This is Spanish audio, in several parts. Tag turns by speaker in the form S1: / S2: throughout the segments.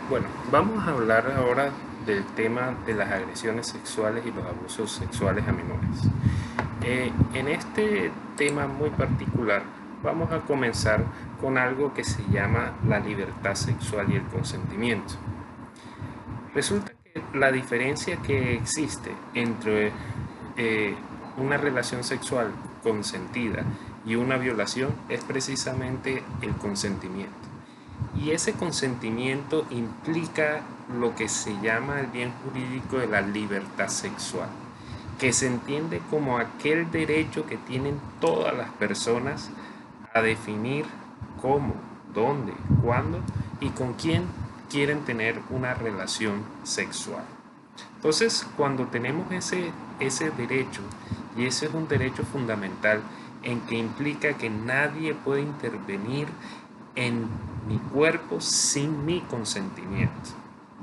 S1: Bueno, vamos a hablar ahora del tema de las agresiones sexuales y los abusos sexuales a menores. En este tema muy particular, vamos a comenzar con algo que se llama la libertad sexual y el consentimiento. Resulta que la diferencia que existe entre una relación sexual consentida y una violación es precisamente el consentimiento. Y ese consentimiento implica lo que se llama el bien jurídico de la libertad sexual, que se entiende como aquel derecho que tienen todas las personas a definir cómo, dónde, cuándo y con quién quieren tener una relación sexual. Entonces, cuando tenemos ese derecho, y ese es un derecho fundamental en que implica que nadie puede intervenir en mi cuerpo sin mi consentimiento,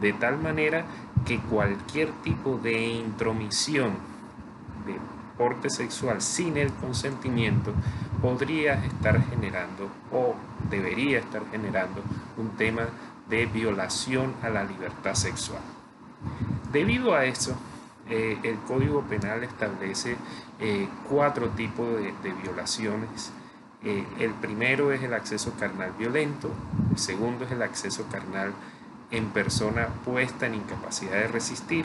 S1: de tal manera que cualquier tipo de intromisión de porte sexual sin el consentimiento podría estar generando o debería estar generando un tema de violación a la libertad sexual. Debido a eso, el Código Penal establece cuatro tipos de violaciones. El primero es el acceso carnal violento, el segundo es el acceso carnal en persona puesta en incapacidad de resistir,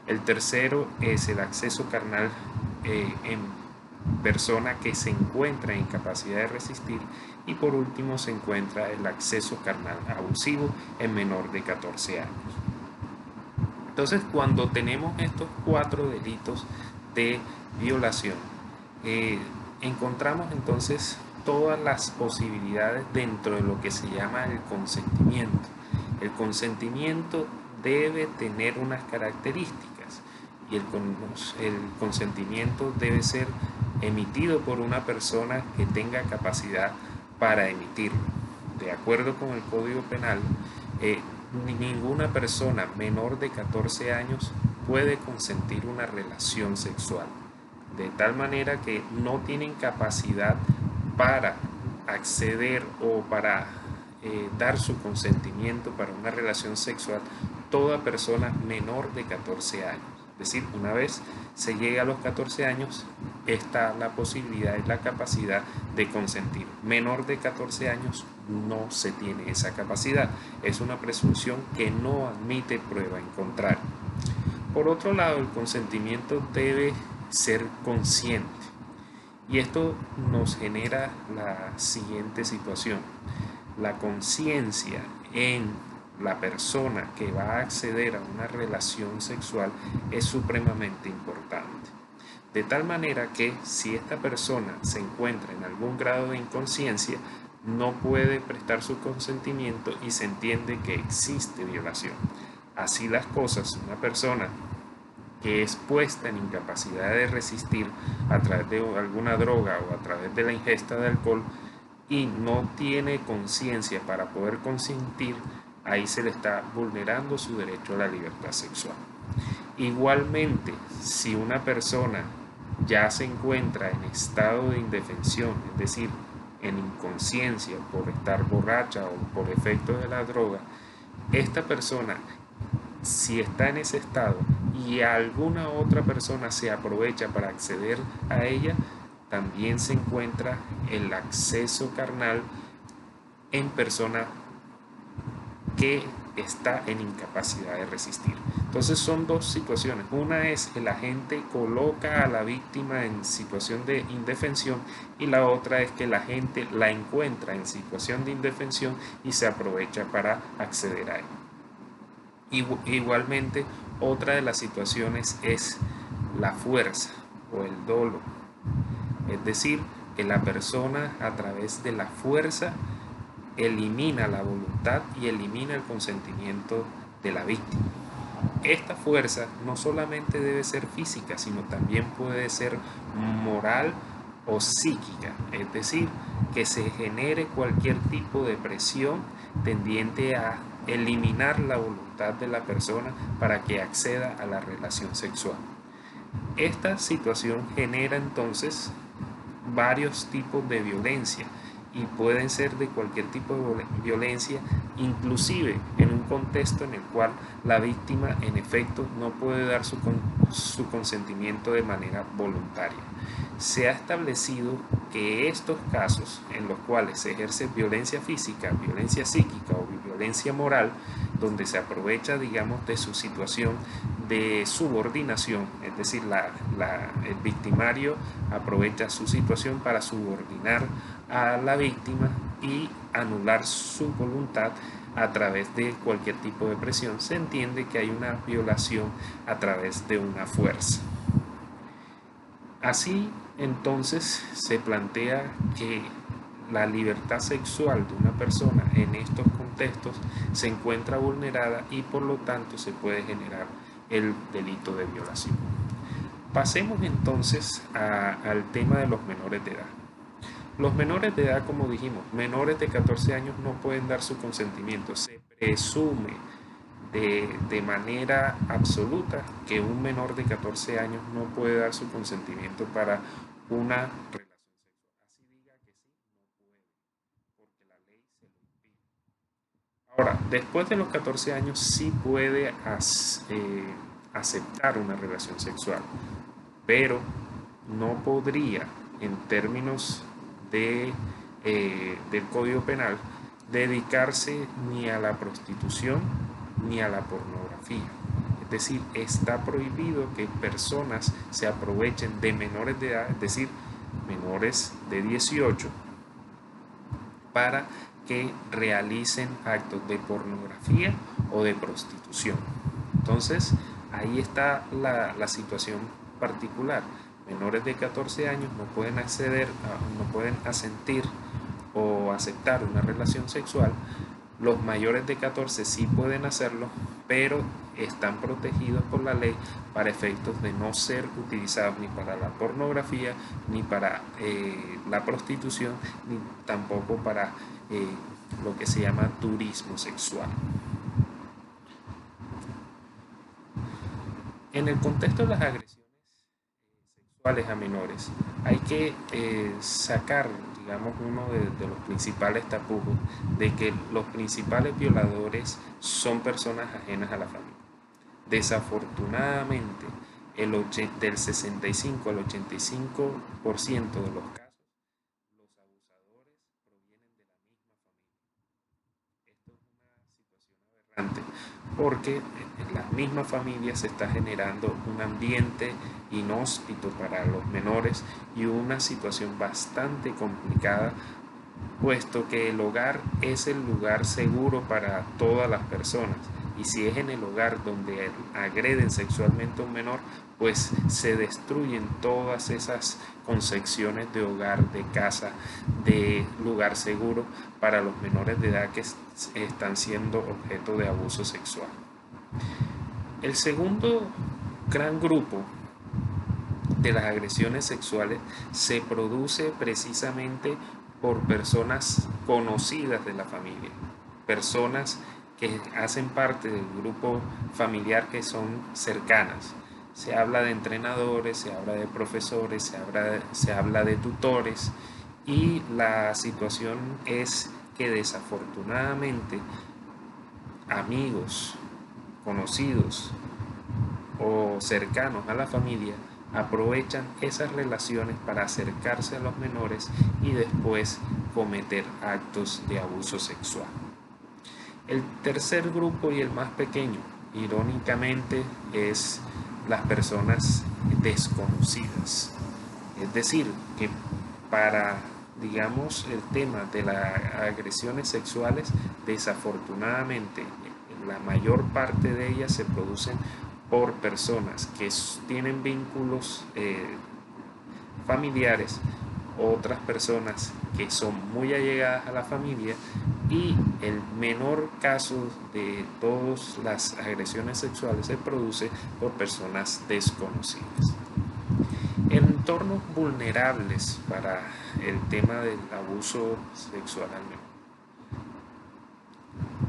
S1: el tercero es el acceso carnal en persona que se encuentra en incapacidad de resistir y por último se encuentra el acceso carnal abusivo en menor de 14 años. Entonces, cuando tenemos estos cuatro delitos de violación, eh, encontramos entonces todas las posibilidades dentro de lo que se llama el consentimiento. El consentimiento debe tener unas características y el consentimiento debe ser emitido por una persona que tenga capacidad para emitirlo. De acuerdo con el Código Penal, eh, ninguna persona menor de 14 años puede consentir una relación sexual, de tal manera que no tienen capacidad para acceder o para dar su consentimiento para una relación sexual toda persona menor de 14 años. Es decir, una vez se llega a los 14 años, está la posibilidad y la capacidad de consentir. Menor de 14 años no se tiene esa capacidad. Es una presunción que no admite prueba en contrario. Por otro lado, el consentimiento debe ser consciente. Y esto nos genera la siguiente situación. La conciencia en la persona que va a acceder a una relación sexual es supremamente importante. De tal manera que si esta persona se encuentra en algún grado de inconsciencia, no puede prestar su consentimiento y se entiende que existe violación. Así las cosas, una persona que es puesta en incapacidad de resistir a través de alguna droga o a través de la ingesta de alcohol y no tiene conciencia para poder consentir, ahí se le está vulnerando su derecho a la libertad sexual. Igualmente, si una persona ya se encuentra en estado de indefensión, es decir, en inconsciencia por estar borracha o por efectos de la droga, esta persona, si está en ese estado y alguna otra persona se aprovecha para acceder a ella, también se encuentra el acceso carnal en persona que está en incapacidad de resistir. Entonces son dos situaciones. Una es el agente coloca a la víctima en situación de indefensión y la otra es que la gente la encuentra en situación de indefensión y se aprovecha para acceder a ella. Igualmente, otra de las situaciones es la fuerza o el dolo. Es decir, que la persona a través de la fuerza elimina la voluntad y elimina el consentimiento de la víctima. Esta fuerza no solamente debe ser física, sino también puede ser moral o psíquica, es decir, que se genere cualquier tipo de presión tendiente a eliminar la voluntad de la persona para que acceda a la relación sexual. Esta situación genera entonces varios tipos de violencia y pueden ser de cualquier tipo de violencia, inclusive en un contexto en el cual la víctima en efecto no puede dar su consentimiento de manera voluntaria. Se ha establecido que estos casos en los cuales se ejerce violencia física, violencia psíquica o violencia moral, donde se aprovecha, digamos, de su situación de subordinación, es decir, el victimario aprovecha su situación para subordinar a la víctima y anular su voluntad a través de cualquier tipo de presión, se entiende que hay una violación a través de una fuerza. Así, entonces, se plantea que la libertad sexual de una persona en estos contextos se encuentra vulnerada y por lo tanto se puede generar el delito de violación. Pasemos entonces al tema de los menores de edad. Los menores de edad, como dijimos, menores de 14 años no pueden dar su consentimiento. Se presume de manera absoluta que un menor de 14 años no puede dar su consentimiento para una relación sexual. Así diga que sí, no puede, porque la ley se lo impide. Ahora, después de los 14 años sí puede aceptar una relación sexual, pero no podría, en términos del Código Penal, dedicarse ni a la prostitución ni a la pornografía. Es decir, está prohibido que personas se aprovechen de menores de edad, es decir, menores de 18, para que realicen actos de pornografía o de prostitución. Entonces, ahí está la situación particular. Menores de 14 años no pueden acceder, no pueden asentir o aceptar una relación sexual. Los mayores de 14 sí pueden hacerlo, pero están protegidos por la ley para efectos de no ser utilizados ni para la pornografía, ni para la prostitución, ni tampoco para lo que se llama turismo sexual. En el contexto de las agresiones sexuales a menores, hay que sacar, digamos, uno de los principales tapujos de que los principales violadores son personas ajenas a la familia. Desafortunadamente, del 65 al 85% de los casos, los abusadores provienen de la misma familia. Esto es una situación aberrante porque en las mismas familias se está generando un ambiente inhóspito para los menores y una situación bastante complicada, puesto que el hogar es el lugar seguro para todas las personas, y si es en el hogar donde agreden sexualmente a un menor, pues se destruyen todas esas concepciones de hogar, de casa, de lugar seguro para los menores de edad que están siendo objeto de abuso sexual. El segundo gran grupo de las agresiones sexuales se produce precisamente por personas conocidas de la familia, personas que hacen parte del grupo familiar que son cercanas. Se habla de entrenadores, se habla de profesores, se habla de tutores, y la situación es que desafortunadamente amigos, conocidos o cercanos a la familia aprovechan esas relaciones para acercarse a los menores y después cometer actos de abuso sexual. El tercer grupo y el más pequeño, irónicamente, es las personas desconocidas. Es decir, que para, digamos, el tema de las agresiones sexuales, desafortunadamente, la mayor parte de ellas se producen por personas que tienen vínculos familiares, otras personas que son muy allegadas a la familia, y el menor caso de todas las agresiones sexuales se produce por personas desconocidas. Entornos vulnerables para el tema del abuso sexual al menor.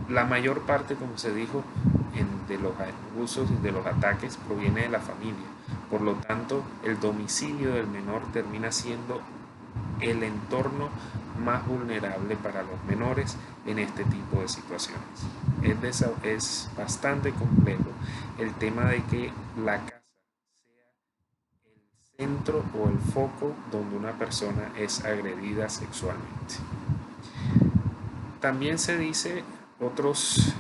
S1: La mayor parte, como se dijo, de los abusos y de los ataques proviene de la familia. Por lo tanto, el domicilio del menor termina siendo el entorno más vulnerable para los menores en este tipo de situaciones. Es bastante complejo el tema de que la casa sea el centro o el foco donde una persona es agredida sexualmente. También se dice otros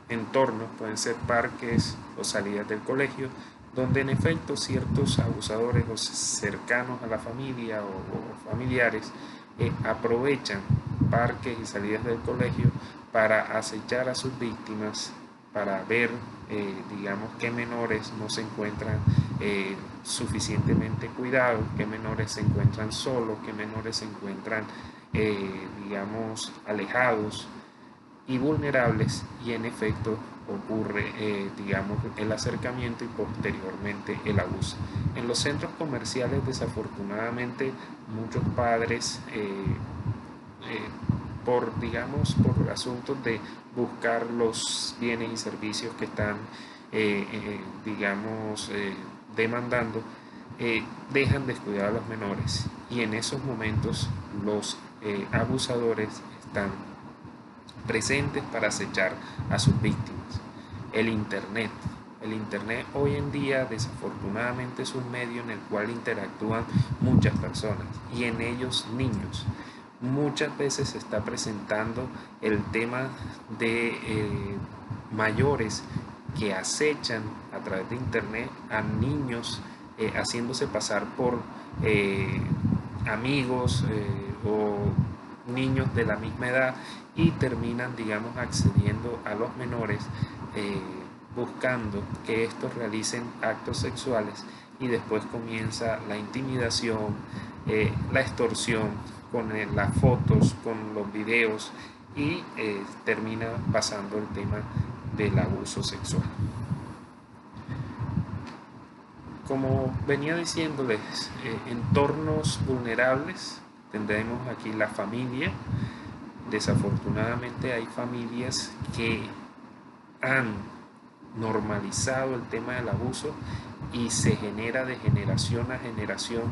S1: entornos, pueden ser parques o salidas del colegio, donde en efecto ciertos abusadores o cercanos a la familia o familiares aprovechan parques y salidas del colegio para acechar a sus víctimas, para ver, digamos, qué menores no se encuentran suficientemente cuidados, qué menores se encuentran solos, qué menores se encuentran, digamos, alejados y vulnerables, y en efecto ocurre, digamos, el acercamiento y posteriormente el abuso. En los centros comerciales, desafortunadamente, muchos padres, digamos, por asuntos de buscar los bienes y servicios que están, digamos, demandando, dejan descuidar a los menores, y en esos momentos los abusadores están presentes para acechar a sus víctimas. El Internet. El Internet hoy en día desafortunadamente es un medio en el cual interactúan muchas personas, y en ellos niños. Muchas veces se está presentando el tema de mayores que acechan a través de Internet a niños, haciéndose pasar por amigos o niños de la misma edad, y terminan, digamos, accediendo a los menores, buscando que estos realicen actos sexuales, y después comienza la intimidación, la extorsión con las fotos, con los videos, y termina pasando el tema del abuso sexual. Como venía diciéndoles, entornos vulnerables, tendremos aquí la familia. Desafortunadamente hay familias que han normalizado el tema del abuso, y se genera de generación a generación,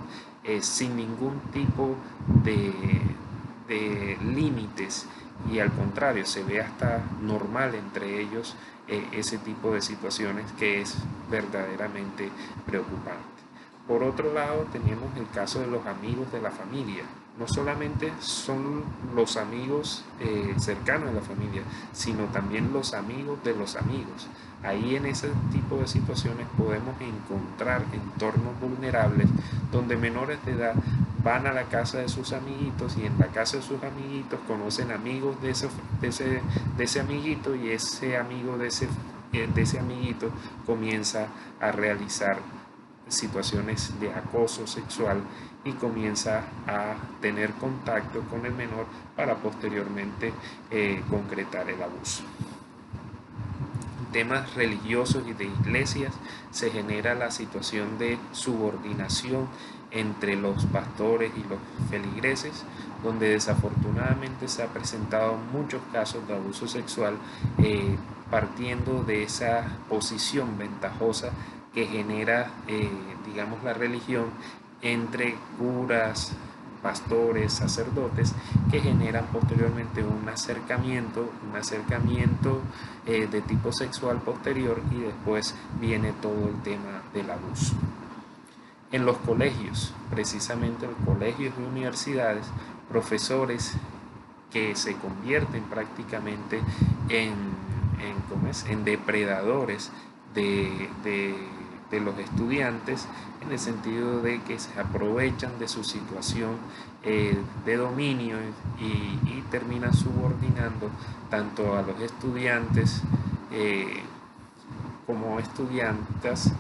S1: sin ningún tipo de límites, y al contrario se ve hasta normal entre ellos ese tipo de situaciones, que es verdaderamente preocupante. Por otro lado, tenemos el caso de los amigos de la familia. No solamente son los amigos cercanos de la familia, sino también los amigos de los amigos. Ahí, en ese tipo de situaciones, podemos encontrar entornos vulnerables donde menores de edad van a la casa de sus amiguitos, y en la casa de sus amiguitos conocen amigos de ese amiguito, y ese amigo de ese amiguito comienza a realizar situaciones de acoso sexual, y comienza a tener contacto con el menor para posteriormente concretar el abuso. En temas religiosos y de iglesias se genera la situación de subordinación entre los pastores y los feligreses, donde desafortunadamente se ha presentado muchos casos de abuso sexual, partiendo de esa posición ventajosa que genera, digamos, la religión entre curas, pastores, sacerdotes, que generan posteriormente un acercamiento de tipo sexual posterior, y después viene todo el tema del abuso. En los colegios, precisamente en colegios y universidades, profesores que se convierten prácticamente en depredadores de los estudiantes, en el sentido de que se aprovechan de su situación de dominio, y terminan subordinando tanto a los estudiantes como estudiantas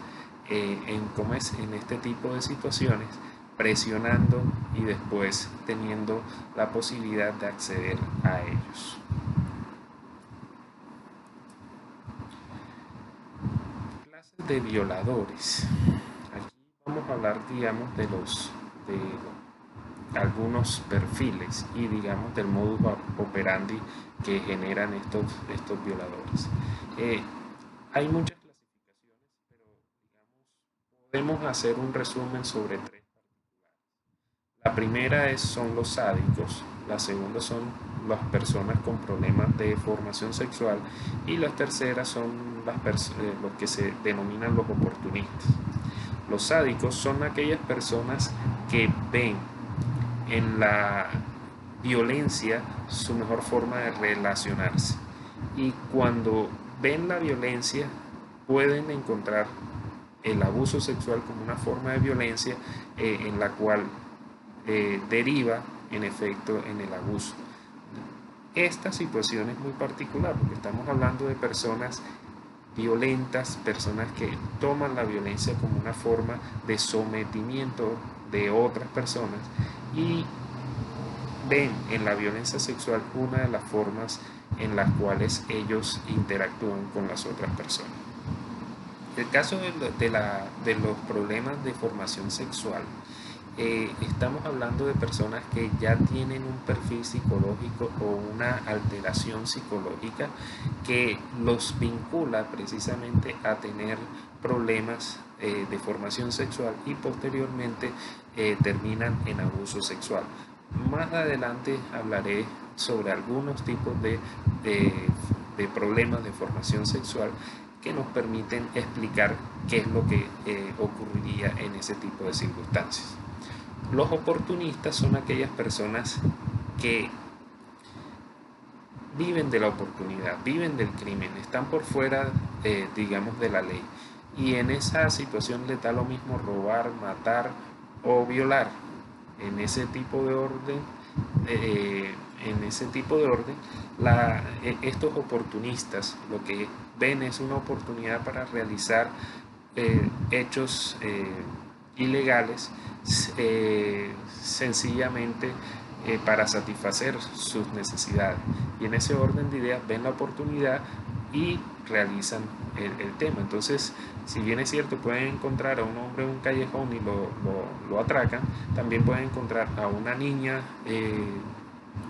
S1: en este tipo de situaciones, presionando y después teniendo la posibilidad de acceder a ellos. Clases de violadores. Aquí vamos a hablar, digamos, de algunos perfiles y, digamos, del modus operandi que generan estos violadores. Hay muchas clasificaciones, pero, digamos, podemos hacer un resumen sobre tres particulares. La primera son los sádicos, la segunda son las personas con problemas de formación sexual y las terceras son los que se denominan los oportunistas. Los sádicos son aquellas personas que ven en la violencia su mejor forma de relacionarse, y cuando ven la violencia pueden encontrar el abuso sexual como una forma de violencia en la cual deriva en efecto en el abuso. Esta situación es muy particular porque estamos hablando de personas violentas, personas que toman la violencia como una forma de sometimiento de otras personas y ven en la violencia sexual una de las formas en las cuales ellos interactúan con las otras personas. El caso de los problemas de formación sexual, estamos hablando de personas que ya tienen un perfil psicológico o una alteración psicológica que los vincula precisamente a tener problemas de formación sexual y posteriormente terminan en abuso sexual. Más adelante hablaré sobre algunos tipos de problemas de formación sexual que nos permiten explicar qué es lo que ocurriría en ese tipo de circunstancias. Los oportunistas son aquellas personas que viven de la oportunidad, viven del crimen, están por fuera, digamos, de la ley. Y en esa situación les da lo mismo robar, matar o violar. En ese tipo de orden, estos oportunistas lo que ven es una oportunidad para realizar hechos ilegales, sencillamente para satisfacer sus necesidades, y en ese orden de ideas ven la oportunidad y realizan el tema. Entonces, si bien es cierto, pueden encontrar a un hombre en un callejón y lo atracan, también pueden encontrar a una niña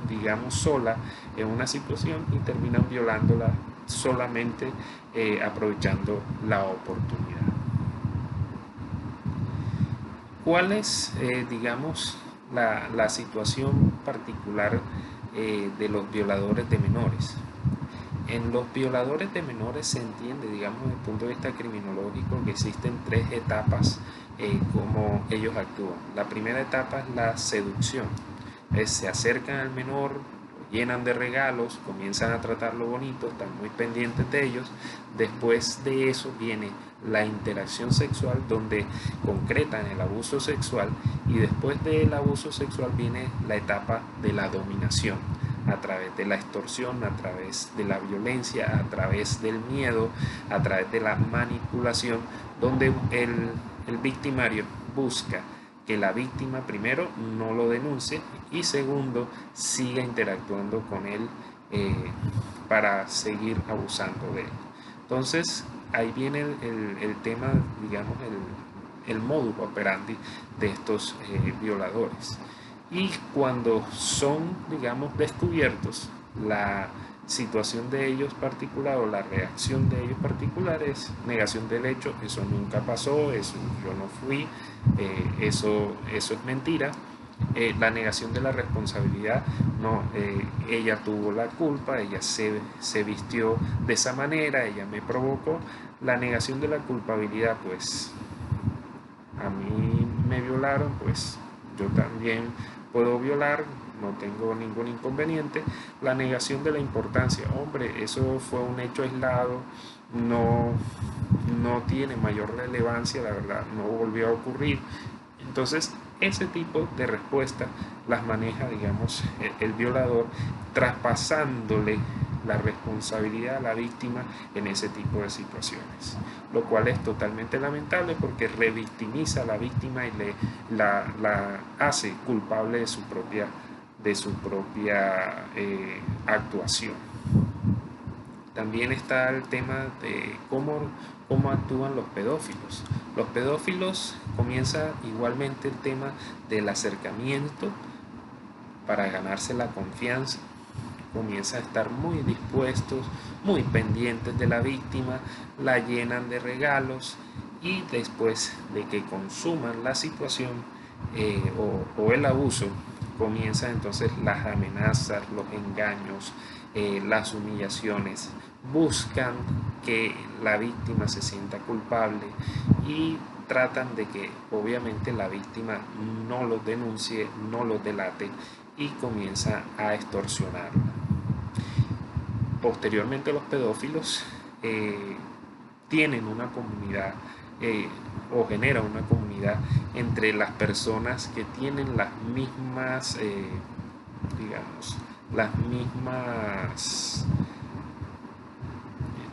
S1: digamos sola en una situación y terminan violándola solamente aprovechando la oportunidad. ¿Cuál es, digamos, la situación particular de los violadores de menores? En los violadores de menores se entiende, digamos, desde el punto de vista criminológico, que existen tres etapas como ellos actúan. La primera etapa es la seducción. Se acercan al menor, lo llenan de regalos, comienzan a tratarlo bonito, están muy pendientes de ellos. Después de eso viene la interacción sexual, donde concretan el abuso sexual, y después del abuso sexual viene la etapa de la dominación, a través de la extorsión, a través de la violencia, a través del miedo, a través de la manipulación, donde el victimario busca que la víctima, primero, no lo denuncie y segundo, siga interactuando con él para seguir abusando de él. Entonces, ahí viene el tema, digamos, el modus operandi de estos violadores. Y cuando son, digamos, descubiertos, la situación de ellos particular o la reacción de ellos particular es negación del hecho. Eso nunca pasó, eso yo no fui, eso es mentira. La negación de la responsabilidad, no, ella tuvo la culpa, ella se vistió de esa manera, ella me provocó. La negación de la culpabilidad, pues a mí me violaron, pues yo también puedo violar, no tengo ningún inconveniente. La negación de la importancia, hombre, eso fue un hecho aislado, no tiene mayor relevancia, la verdad, no volvió a ocurrir. Entonces, ese tipo de respuestas las maneja, digamos, el violador, traspasándole la responsabilidad a la víctima en ese tipo de situaciones, lo cual es totalmente lamentable porque revictimiza a la víctima y la hace culpable de su propia actuación. También está el tema de cómo actúan los pedófilos. Los pedófilos comienza igualmente el tema del acercamiento para ganarse la confianza. Comienza a estar muy dispuestos, muy pendientes de la víctima, la llenan de regalos y después de que consuman la situación, o el abuso, comienzan entonces las amenazas, los engaños, las humillaciones. Buscan que la víctima se sienta culpable y tratan de que obviamente la víctima no los denuncie, no los delate y comienza a extorsionarla. Posteriormente los pedófilos tienen una comunidad o generan una comunidad entre las personas que tienen las mismas, digamos, las mismas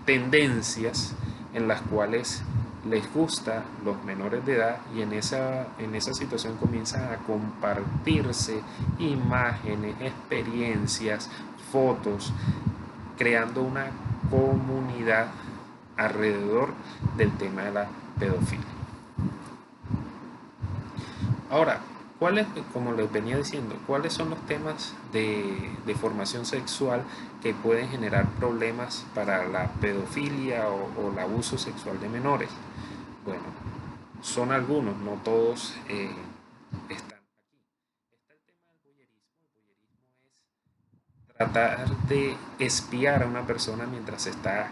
S1: tendencias en las cuales les gusta los menores de edad, y en esa situación comienzan a compartirse imágenes, experiencias, fotos, creando una comunidad alrededor del tema de la pedofilia. Ahora, como les venía diciendo, cuáles son los temas de formación sexual que pueden generar problemas para la pedofilia o el abuso sexual de menores? Bueno, son algunos, no todos están aquí. Está el tema del voyerismo. El voyerismo es tratar de espiar a una persona mientras está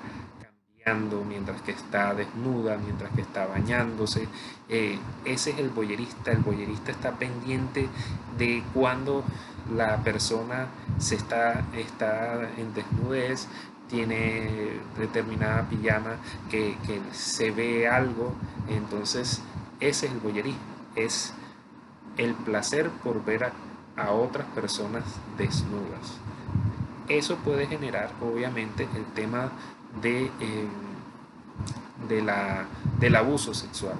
S1: cambiando, mientras que está desnuda, mientras que está bañándose. Ese es el voyerista. El voyerista está pendiente de cuando la persona está en desnudez, tiene determinada pijama, que se ve algo. Entonces ese es el voyerismo, es el placer por ver a otras personas desnudas. Eso puede generar obviamente el tema del abuso sexual,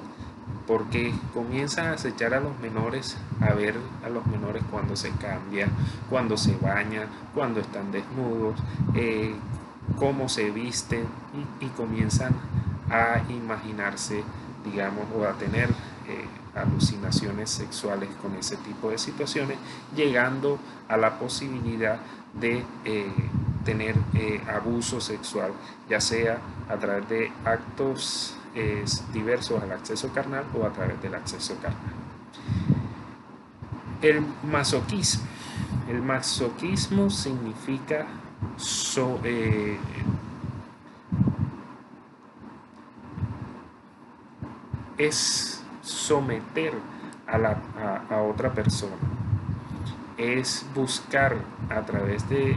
S1: porque comienzan a acechar a los menores, a ver a los menores cuando se cambian, cuando se bañan, cuando están desnudos, cómo se visten, y comienzan a imaginarse, digamos, o a tener alucinaciones sexuales con ese tipo de situaciones, llegando a la posibilidad de tener abuso sexual, ya sea a través de actos diversos al acceso carnal o a través del acceso carnal. El masoquismo. El masoquismo significa es someter a otra persona, es buscar a través de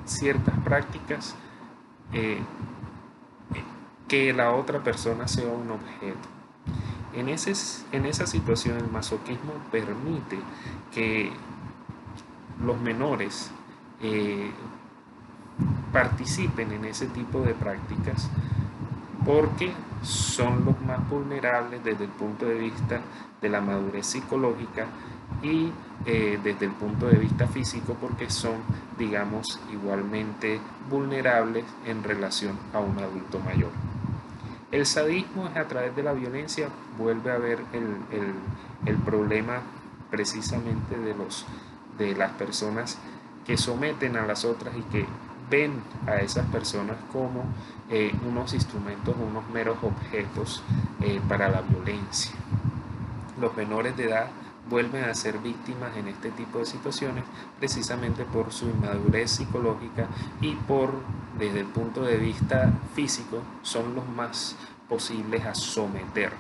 S1: ciertas prácticas que la otra persona sea un objeto. En esa situación el masoquismo permite que los menores participen en ese tipo de prácticas, porque son los más vulnerables desde el punto de vista de la madurez psicológica y desde el punto de vista físico, porque son, digamos, igualmente vulnerables en relación a un adulto mayor. El sadismo es a través de la violencia. Vuelve a ver el problema precisamente de las personas que someten a las otras y que ven a esas personas como unos instrumentos, unos meros objetos para la violencia. Los menores de edad vuelven a ser víctimas en este tipo de situaciones precisamente por su inmadurez psicológica y desde el punto de vista físico, son los más posibles a someter.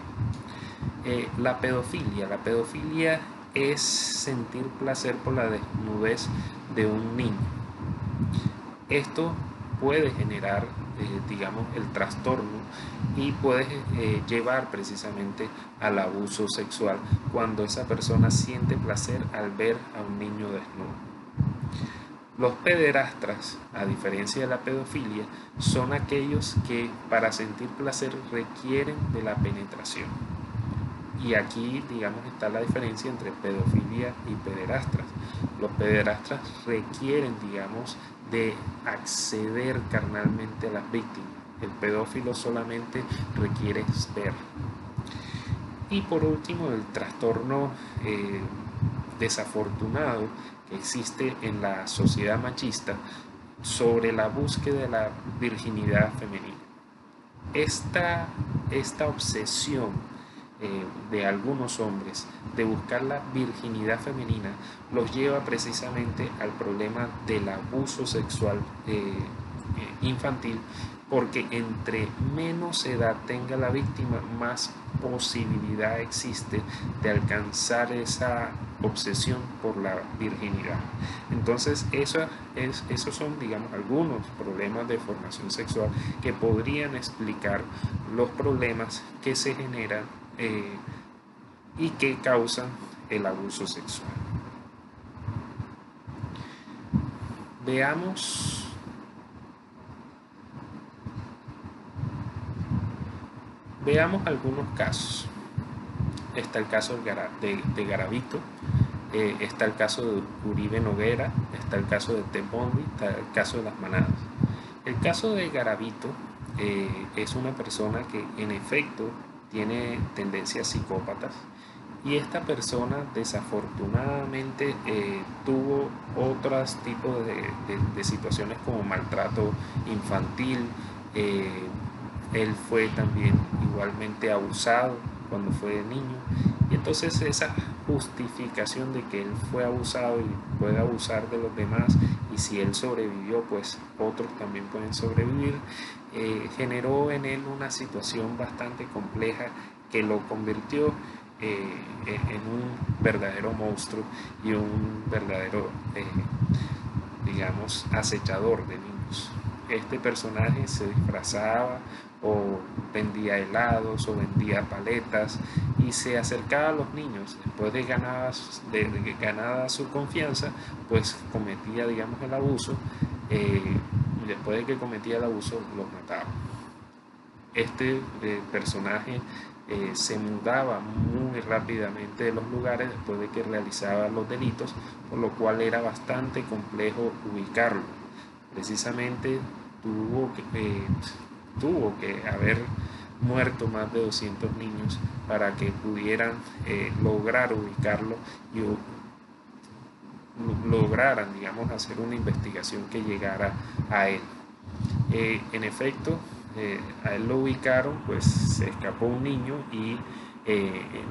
S1: La pedofilia es sentir placer por la desnudez de un niño. Esto puede generar, digamos, el trastorno y puede llevar precisamente al abuso sexual cuando esa persona siente placer al ver a un niño desnudo. Los pederastras, a diferencia de la pedofilia, son aquellos que para sentir placer requieren de la penetración. Y aquí, digamos, está la diferencia entre pedofilia y pederastras. Los pederastras requieren, digamos, de acceder carnalmente a las víctimas. El pedófilo solamente requiere ver. Y por último, el trastorno desafortunado que existe en la sociedad machista sobre la búsqueda de la virginidad femenina. Esta obsesión de algunos hombres de buscar la virginidad femenina los lleva precisamente al problema del abuso sexual infantil, porque entre menos edad tenga la víctima, más posibilidad existe de alcanzar esa obsesión por la virginidad. Entonces, esos son, digamos, algunos problemas de formación sexual que podrían explicar los problemas que se generan y que causan el abuso sexual. Veamos algunos casos. Está el caso de Garavito, está el caso de Uribe Noguera, está el caso de Ted Bundy, está el caso de las manadas. El caso de Garavito es una persona que en efecto tiene tendencias psicópatas, y esta persona desafortunadamente tuvo otros tipos de situaciones como maltrato infantil. Él fue también igualmente abusado cuando fue niño, y entonces esa justificación de que él fue abusado y puede abusar de los demás, y si él sobrevivió, pues otros también pueden sobrevivir, generó en él una situación bastante compleja que lo convirtió en un verdadero monstruo y un verdadero, digamos, acechador de niños. Este personaje se disfrazaba o vendía helados o vendía paletas y se acercaba a los niños. Después de ganada su confianza, pues cometía, digamos, el abuso, y después de que cometía el abuso los mataba. Este personaje se mudaba muy rápidamente de los lugares después de que realizaba los delitos, por lo cual era bastante complejo ubicarlo. Precisamente tuvo que haber muerto más de 200 niños para que pudieran lograr ubicarlo y lograran, digamos, hacer una investigación que llegara a él. En efecto, a él lo ubicaron, pues se escapó un niño y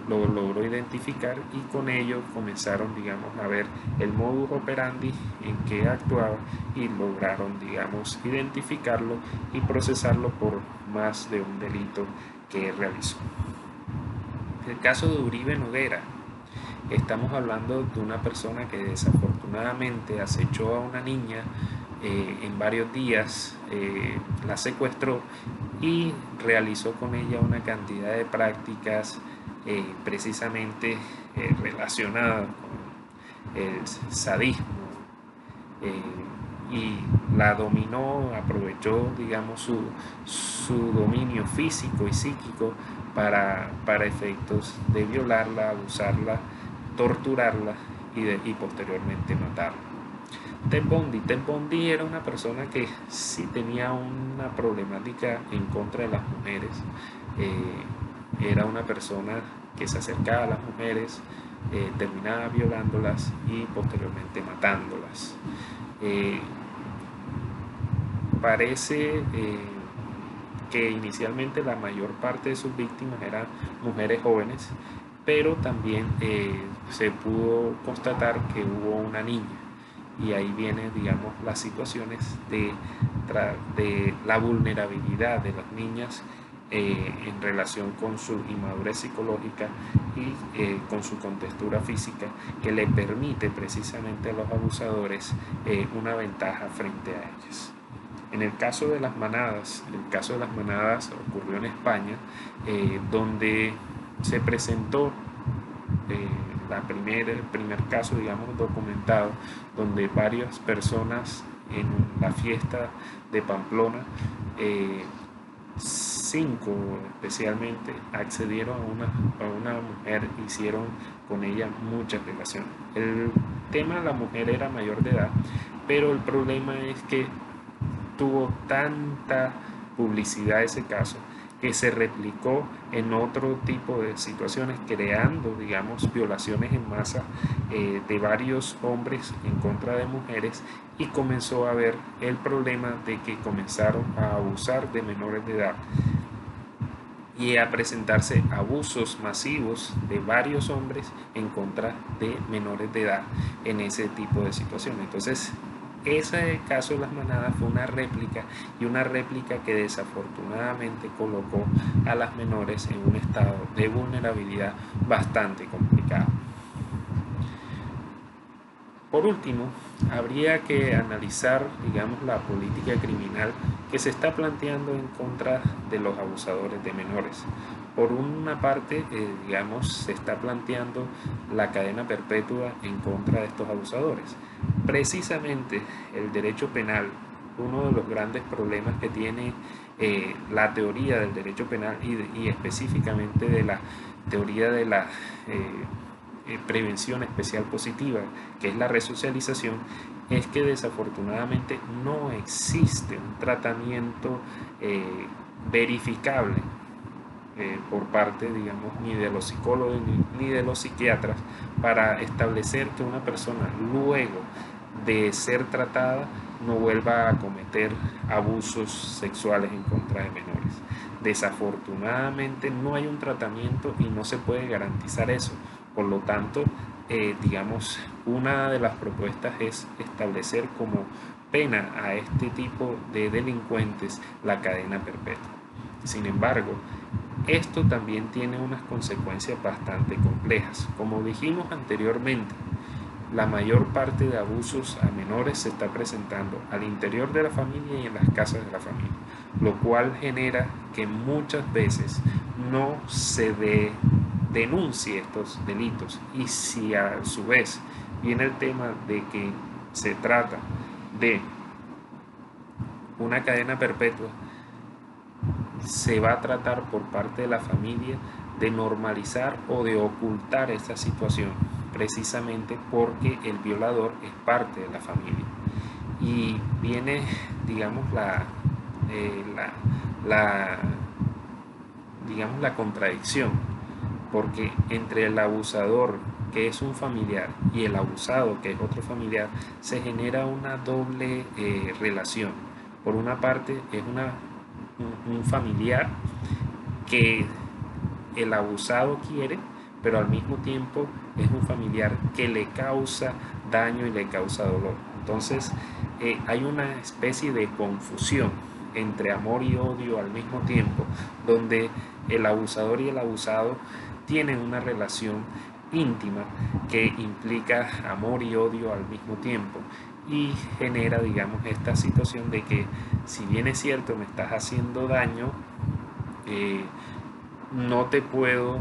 S1: lo logró identificar, y con ello comenzaron, digamos, a ver el modus operandi en que actuaba, y lograron, digamos, identificarlo y procesarlo por más de un delito que realizó. El caso de Uribe Noguera, estamos hablando de una persona que desafortunadamente acechó a una niña en varios días, la secuestró y realizó con ella una cantidad de prácticas precisamente relacionadas con el sadismo, y la dominó, aprovechó, digamos, su dominio físico y psíquico para efectos de violarla, abusarla, torturarla y posteriormente matarla. Ted Bundy era una persona que sí tenía una problemática en contra de las mujeres. Era una persona que se acercaba a las mujeres, terminaba violándolas y posteriormente matándolas. Parece que inicialmente la mayor parte de sus víctimas eran mujeres jóvenes, pero también se pudo constatar que hubo una niña, y ahí vienen, digamos, las situaciones de la vulnerabilidad de las niñas en relación con su inmadurez psicológica y con su contextura física, que le permite precisamente a los abusadores una ventaja frente a ellas. En el caso de las manadas, ocurrió en España, donde se presentó el primer caso, digamos, documentado, donde varias personas en la fiesta de Pamplona, 5 especialmente, accedieron a una mujer, hicieron con ella muchas violaciones. El tema, la mujer era mayor de edad, pero el problema es que tuvo tanta publicidad ese caso que se replicó en otro tipo de situaciones, creando, digamos, violaciones en masa de varios hombres en contra de mujeres, y comenzó a haber el problema de que comenzaron a abusar de menores de edad. y a presentarse abusos masivos de varios hombres en contra de menores de edad en ese tipo de situaciones. Entonces, ese caso de las manadas fue una réplica, y una réplica que desafortunadamente colocó a las menores en un estado de vulnerabilidad bastante complicado. Por último, habría que analizar, digamos, la política criminal que se está planteando en contra de los abusadores de menores. Por una parte, digamos, se está planteando la cadena perpetua en contra de estos abusadores. Precisamente el derecho penal, uno de los grandes problemas que tiene la teoría del derecho penal y específicamente de la teoría de la prevención especial positiva, que es la resocialización, es que desafortunadamente no existe un tratamiento verificable por parte, digamos, ni de los psicólogos ni de los psiquiatras para establecer que una persona luego de ser tratada no vuelva a cometer abusos sexuales en contra de menores. Desafortunadamente no hay un tratamiento y no se puede garantizar eso. Por lo tanto, digamos, una de las propuestas es establecer como pena a este tipo de delincuentes la cadena perpetua. Sin embargo, esto también tiene unas consecuencias bastante complejas. Como dijimos anteriormente, la mayor parte de abusos a menores se está presentando al interior de la familia y en las casas de la familia, lo cual genera que muchas veces no se denuncie estos delitos. Y si a su vez viene el tema de que se trata de una cadena perpetua, se va a tratar por parte de la familia de normalizar o de ocultar esta situación, precisamente porque el violador es parte de la familia. Y viene, digamos, digamos, la contradicción, porque entre el abusador, que es un familiar, y el abusado, que es otro familiar, se genera una doble relación. Por una parte es un familiar que el abusado quiere, pero al mismo tiempo es un familiar que le causa daño y le causa dolor. Entonces hay una especie de confusión entre amor y odio al mismo tiempo, donde el abusador y el abusado tienen una relación íntima que implica amor y odio al mismo tiempo, y genera, digamos, esta situación de que, si bien es cierto, me estás haciendo daño, no te puedo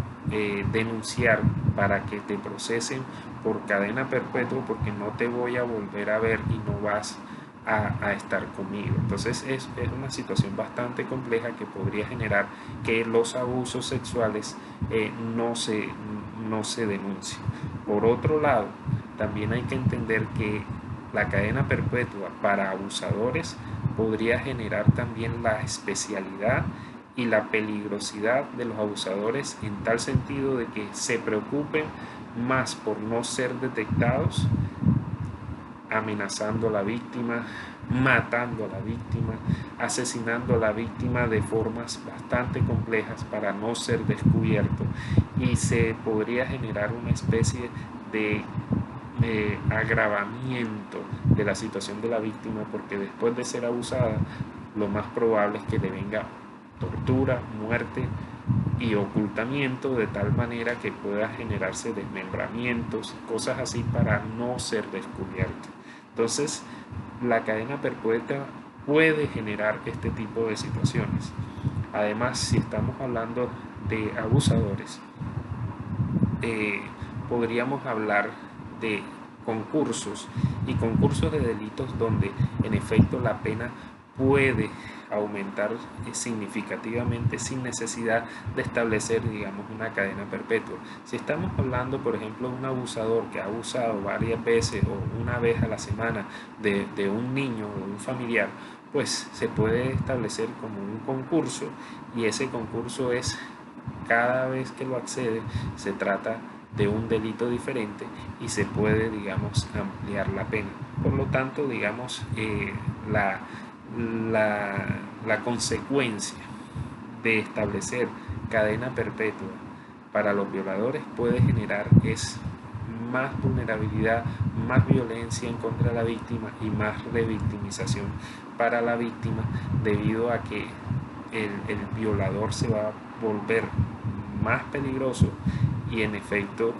S1: denunciar para que te procesen por cadena perpetua, porque no te voy a volver a ver y no vas a estar conmigo. Entonces es una situación bastante compleja que podría generar que los abusos sexuales no se denuncien. Por otro lado, también hay que entender que la cadena perpetua para abusadores podría generar también la especialidad y la peligrosidad de los abusadores, en tal sentido de que se preocupen más por no ser detectados, amenazando a la víctima, matando a la víctima, asesinando a la víctima de formas bastante complejas para no ser descubierto, y se podría generar una especie de agravamiento de la situación de la víctima, porque después de ser abusada, lo más probable es que le venga tortura, muerte y ocultamiento, de tal manera que pueda generarse desmembramientos, cosas así, para no ser descubierto. Entonces, la cadena perpetua puede generar este tipo de situaciones. Además, si estamos hablando de abusadores, podríamos hablar de concursos de delitos donde en efecto la pena puede aumentar significativamente sin necesidad de establecer, digamos, una cadena perpetua. Si estamos hablando, por ejemplo, de un abusador que ha abusado varias veces o una vez a la semana de un niño o de un familiar, pues se puede establecer como un concurso, y ese concurso es, cada vez que lo accede, se trata de un delito diferente y se puede, digamos, ampliar la pena. Por lo tanto, digamos, la consecuencia de establecer cadena perpetua para los violadores puede generar es más vulnerabilidad, más violencia en contra de la víctima y más revictimización para la víctima, debido a que el violador se va a volver más peligroso y en efecto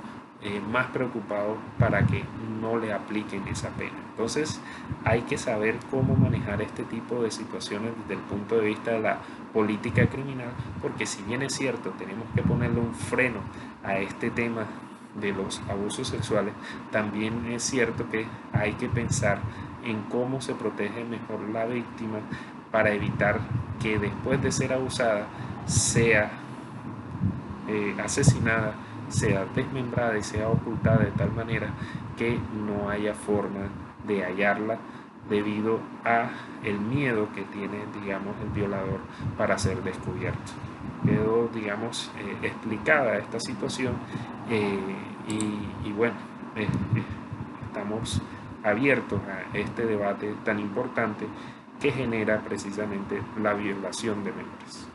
S1: más preocupado para que no le apliquen esa pena. Entonces hay que saber cómo manejar este tipo de situaciones desde el punto de vista de la política criminal, porque si bien es cierto, tenemos que ponerle un freno a este tema de los abusos sexuales, también es cierto que hay que pensar en cómo se protege mejor la víctima para evitar que después de ser abusada sea asesinada, sea desmembrada y sea ocultada de tal manera que no haya forma de hallarla, debido a el miedo que tiene, digamos, el violador para ser descubierto. Quedó, digamos, explicada esta situación, y bueno, estamos abiertos a este debate tan importante que genera precisamente la violación de menores.